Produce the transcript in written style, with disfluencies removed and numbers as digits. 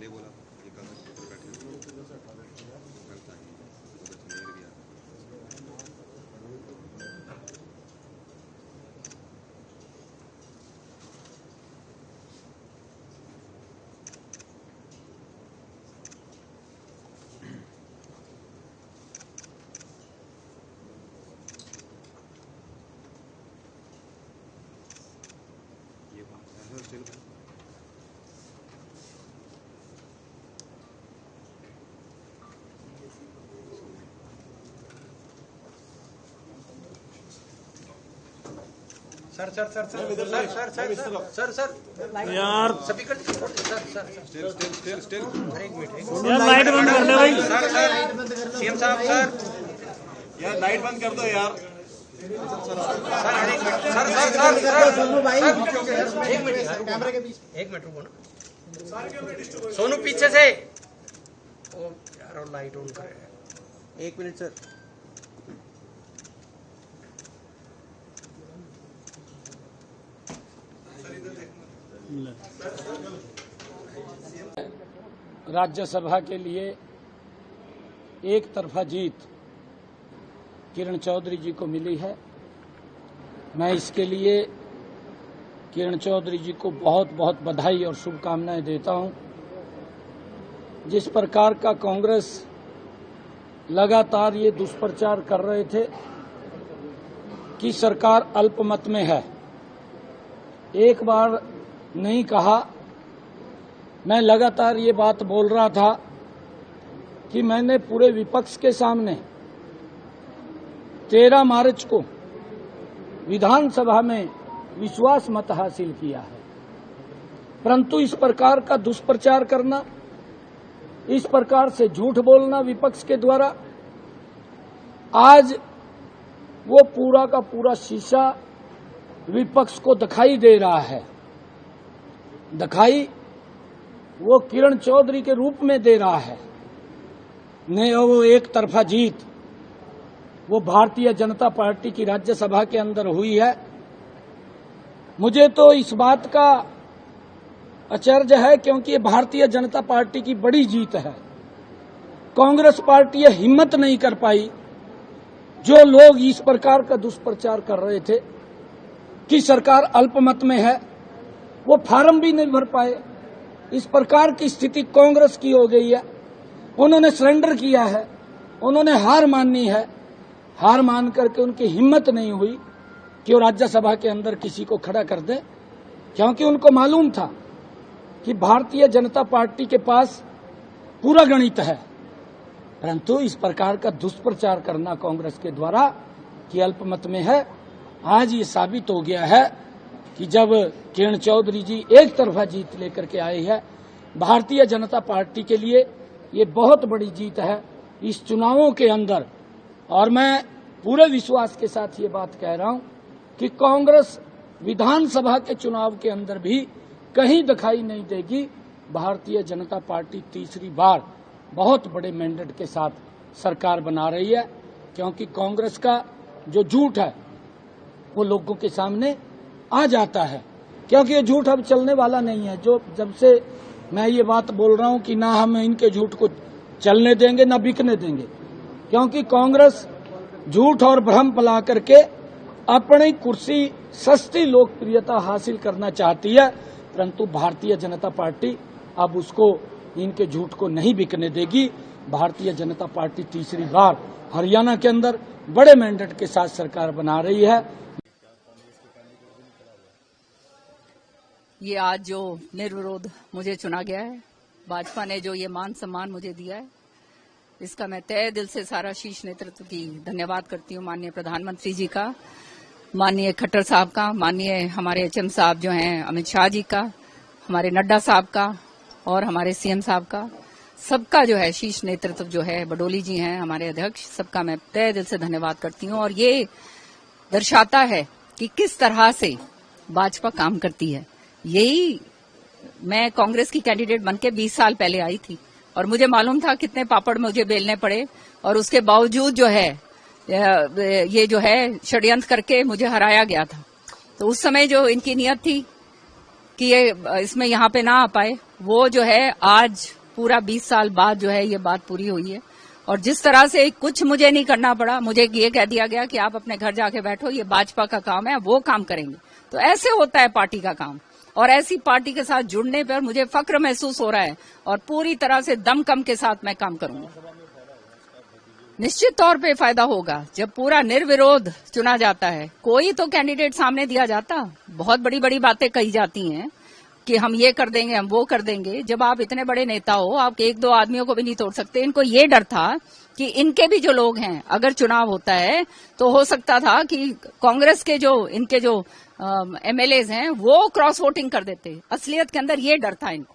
पहले बोला ये कागज पेपर बैठे ये बात है। Sir sir sir sir sir sir sir sir sir यार स्पीकर सर सर स्टिल एक मिनट यार लाइट बंद कर दो भाई। सर सर सीएम साहब सर यार लाइट बंद कर दो यार। सर एक minute sir sir sir sir एक मिनट कैमरे के पीछे एक मिनट रुको ना सोनू पीछे से ओ यार और लाइट ऑन करे। एक मिनट सर। राज्यसभा के लिए एक तरफा जीत किरण चौधरी जी को मिली है। मैं इसके लिए किरण चौधरी जी को बहुत बहुत बधाई और शुभकामनाएं देता हूं। जिस प्रकार का कांग्रेस लगातार ये दुष्प्रचार कर रहे थे कि सरकार अल्पमत में है, एक बार नहीं कहा। मैं लगातार ये बात बोल रहा था कि मैंने पूरे विपक्ष के सामने 13 मार्च को विधानसभा में विश्वास मत हासिल किया है, परंतु इस प्रकार का दुष्प्रचार करना, इस प्रकार से झूठ बोलना विपक्ष के द्वारा, आज वो पूरा का पूरा शीशा विपक्ष को दिखाई दे रहा है। दिखाई वो किरण चौधरी के रूप में दे रहा है। नहीं वो एक तरफा जीत वो भारतीय जनता पार्टी की राज्यसभा के अंदर हुई है। मुझे तो इस बात का आश्चर्य है क्योंकि ये भारतीय जनता पार्टी की बड़ी जीत है। कांग्रेस पार्टी ये हिम्मत नहीं कर पाई, जो लोग इस प्रकार का दुष्प्रचार कर रहे थे कि सरकार अल्पमत में है, वो फार्म भी नहीं भर पाए। इस प्रकार की स्थिति कांग्रेस की हो गई है। उन्होंने सरेंडर किया है, उन्होंने हार माननी है। हार मान करके उनकी हिम्मत नहीं हुई कि वो राज्यसभा के अंदर किसी को खड़ा कर दे, क्योंकि उनको मालूम था कि भारतीय जनता पार्टी के पास पूरा गणित है। परंतु इस प्रकार का दुष्प्रचार करना कांग्रेस के द्वारा कि अल्पमत में है, आज ये साबित हो गया है कि जब किरण चौधरी जी एक तरफा जीत लेकर के आए हैं, भारतीय जनता पार्टी के लिए ये बहुत बड़ी जीत है इस चुनावों के अंदर। और मैं पूरे विश्वास के साथ ये बात कह रहा हूं कि कांग्रेस विधानसभा के चुनाव के अंदर भी कहीं दिखाई नहीं देगी। भारतीय जनता पार्टी तीसरी बार बहुत बड़े मैंडेट के साथ सरकार बना रही है, क्योंकि कांग्रेस का जो झूठ है वो लोगों के सामने आ जाता है, क्योंकि ये झूठ अब चलने वाला नहीं है। जो जब से मैं ये बात बोल रहा हूं कि ना हम इनके झूठ को चलने देंगे ना बिकने देंगे, क्योंकि कांग्रेस झूठ और भ्रम फैला करके अपनी कुर्सी सस्ती लोकप्रियता हासिल करना चाहती है, परंतु भारतीय जनता पार्टी अब उसको इनके झूठ को नहीं बिकने देगी। भारतीय जनता पार्टी तीसरी बार हरियाणा के अंदर बड़े मैंडेट के साथ सरकार बना रही है। ये आज जो निर्विरोध मुझे चुना गया है, भाजपा ने जो ये मान सम्मान मुझे दिया है, इसका मैं तहे दिल से सारा शीर्ष नेतृत्व की धन्यवाद करती हूँ। माननीय प्रधानमंत्री जी का, माननीय खट्टर साहब का, माननीय हमारे एचएम साहब जो हैं अमित शाह जी का, हमारे नड्डा साहब का और हमारे सीएम साहब का, सबका जो है शीर्ष नेतृत्व जो है, बडोली जी हैं हमारे अध्यक्ष, सबका मैं तहे दिल से धन्यवाद करती हूँ। और ये दर्शाता है कि किस तरह से भाजपा काम करती है। यही मैं कांग्रेस की कैंडिडेट बनके 20 साल पहले आई थी और मुझे मालूम था कितने पापड़ मुझे बेलने पड़े, और उसके बावजूद जो है ये जो है षड्यंत्र करके मुझे हराया गया था। तो उस समय जो इनकी नियत थी कि ये इसमें यहाँ पे ना आ पाए, वो जो है आज पूरा 20 साल बाद जो है ये बात पूरी हुई है। और जिस तरह से कुछ मुझे नहीं करना पड़ा, मुझे ये कह दिया गया कि आप अपने घर जाके बैठो, ये भाजपा का काम है, वो काम करेंगे। तो ऐसे होता है पार्टी का काम, और ऐसी पार्टी के साथ जुड़ने पर मुझे फक्र महसूस हो रहा है और पूरी तरह से दमखम के साथ मैं काम करूंगा। निश्चित तौर पे फायदा होगा जब पूरा निर्विरोध चुना जाता है। कोई तो कैंडिडेट सामने दिया जाता, बहुत बड़ी बड़ी बातें कही जाती हैं कि हम ये कर देंगे, हम वो कर देंगे। जब आप इतने बड़े नेता हो, आप एक दो आदमियों को भी नहीं तोड़ सकते। इनको ये डर था कि इनके भी जो लोग हैं, अगर चुनाव होता है तो हो सकता था कि कांग्रेस के जो इनके जो एमएलएज हैं वो क्रॉस वोटिंग कर देते। असलियत के अंदर ये डर था इनको।